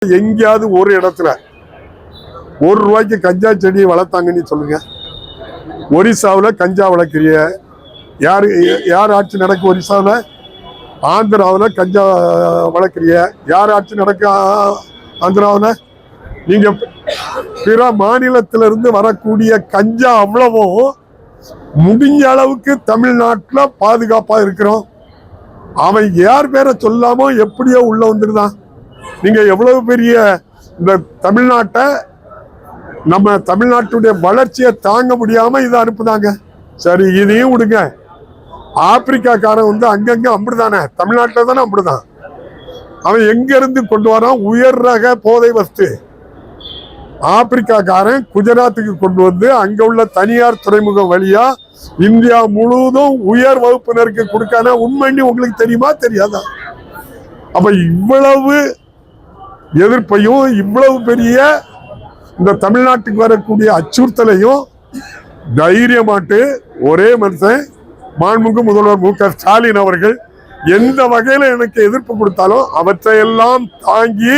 எங்கேயாவது ஒரு இடத்துல ₹1 கஞ்சா செடியை வளர்த்தாங்கன்னு சொல்லுங்க. ஒரிசாவில் கஞ்சா வளர்க்கிறிய யார் ஆட்சி நடக்கு? ஒரிசாவில், ஆந்திராவில் கஞ்சா வளர்க்கிறிய யார் ஆட்சி நடக்கு? ஆந்திராவில். நீங்க பிற மாநிலத்திலிருந்து வரக்கூடிய கஞ்சா அவ்வளவும் முடிஞ்ச அளவுக்கு தமிழ்நாட்டில் பாதுகாப்பா இருக்கிறோம். அவன் யார் பேரை சொல்லாமோ எப்படியோ உள்ள வந்துருதான். நீங்க எவ்வளவு பெரிய இந்த தமிழ்நாட்டை, நம்ம தமிழ்நாட்டுடைய வளர்ச்சியை தாங்க முடியாம இதை அனுப்புதாங்க. சரி, இதையும் விடுங்க. ஆப்பிரிக்காக்காரன் வந்து அங்கங்க அப்படிதானே, தமிழ்நாட்டில் தானே அப்படிதான். அவன் எங்க இருந்து கொண்டு வரான்? உயர் ரக போதை வஸ்து. ஆப்பிரிக்காக்காரன் குஜராத்துக்கு கொண்டு வந்து அங்க உள்ள தனியார் துறைமுகம் வழியா இந்தியா முழுவதும் உயர் வகுப்பினருக்கு கொடுக்கான உண்மைன்னு உங்களுக்கு தெரியுமா? தெரியாதா? அப்ப இவ்வளவு எதிர்ப்பையும் இவ்வளவு பெரிய இந்த தமிழ்நாட்டுக்கு வரக்கூடிய அச்சுறுத்தலையும் தைரியமாட்டு ஒரே மனுஷன் மாண்புமிகு முதல்வர் மு.க.ஸ்டாலின் அவர்கள் எந்த வகையில எனக்கு எதிர்ப்பு கொடுத்தாலும் அவற்றையெல்லாம் தாங்கி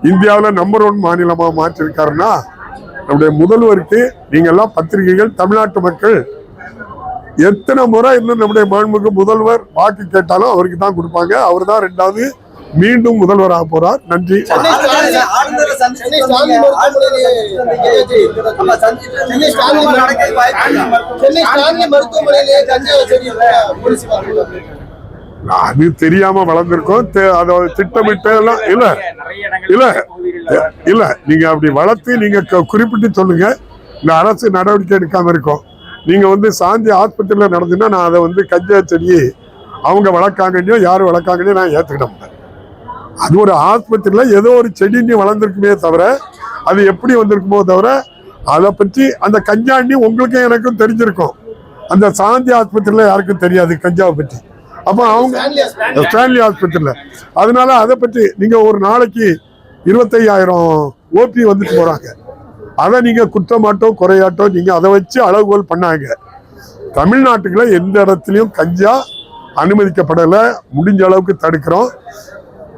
இந்தியாவில் நம்பர் 1 மாநிலமா மாற்றிருக்காருன்னா நம்முடைய முதல்வருக்கு நீங்க எல்லாம் பத்திரிகைகள், தமிழ்நாட்டு மக்கள் எத்தனை முறை இன்னும் நம்முடைய மாண்புமிகு முதல்வர் வாக்கு கேட்டாலும் அவருக்கு தான் கொடுப்பாங்க. அவர் தான் 2வது மீண்டும் முதல்வராக போறார். நன்றி. அது தெரியாம வளர்ந்துருக்கோம். அதை திட்டமிட்டு எல்லாம் இல்ல இல்ல இல்ல நீங்க அப்படி வளர்த்து நீங்க குறிப்பிட்டு சொல்லுங்க. இந்த அரசு நடவடிக்கை எடுக்காம இருக்கும். நீங்க வந்து சாந்தி ஆஸ்பத்திரியில நடந்துன்னா நான் அதை வந்து கஞ்சா செடியை அவங்க வளர்க்காங்கன்னோ யாரு வளர்க்காங்கன்னோ நான் ஏத்துக்கிட மாட்டேன். அது ஒரு ஆஸ்பத்திரியில ஏதோ ஒரு செடி வளர்ந்துருக்குமே தவிர அது எப்படி வந்திருக்குமோ தவிர அதை பற்றி அந்த கஞ்சாண்ணி உங்களுக்கும் எனக்கும் தெரிஞ்சிருக்கும். அந்த சாந்தி ஆஸ்பத்திரியில யாருக்கும் தெரியாது கஞ்சாவை பற்றி. அப்ப அவங்க ஸ்டான்லி ஆஸ்பத்திரியில, அதனால அதை பற்றி நீங்க ஒரு நாளைக்கு 25,000 ஓபி வந்துட்டு போறாங்க. அதை நீங்க குற்றமாட்டோ குறையாட்டோ நீங்க அதை வச்சு அளவுகோல் பண்ணாங்க. தமிழ்நாட்டுக்குள்ள எந்த இடத்துலயும் கஞ்சா அனுமதிக்கப்படலை. முடிஞ்ச அளவுக்கு தடுக்கிறோம்.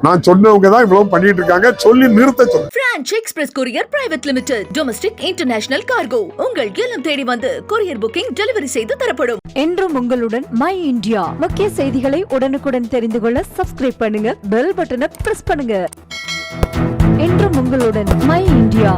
நான் சொன்னவங்க தான் இவ்வளவு பண்ணிட்டு இருக்காங்க. சொல்லி நிறுத்த சொல்லுங்க. Branch express courier private limited, domestic international cargo. உங்கள் இல்லம் தேடி வந்து கொரியர் புக்கிங் டெலிவரி செய்து தரப்படும். என்றும் உங்களுடன் மை இந்தியா. முக்கிய செய்திகளை உடனுக்குடன் தெரிந்து கொள்ள சப்ஸ்கிரைப் பண்ணுங்க, பெல் பட்டனை பிரஸ் பண்ணுங்க. என்றும் உங்களுடன் மை இந்தியா.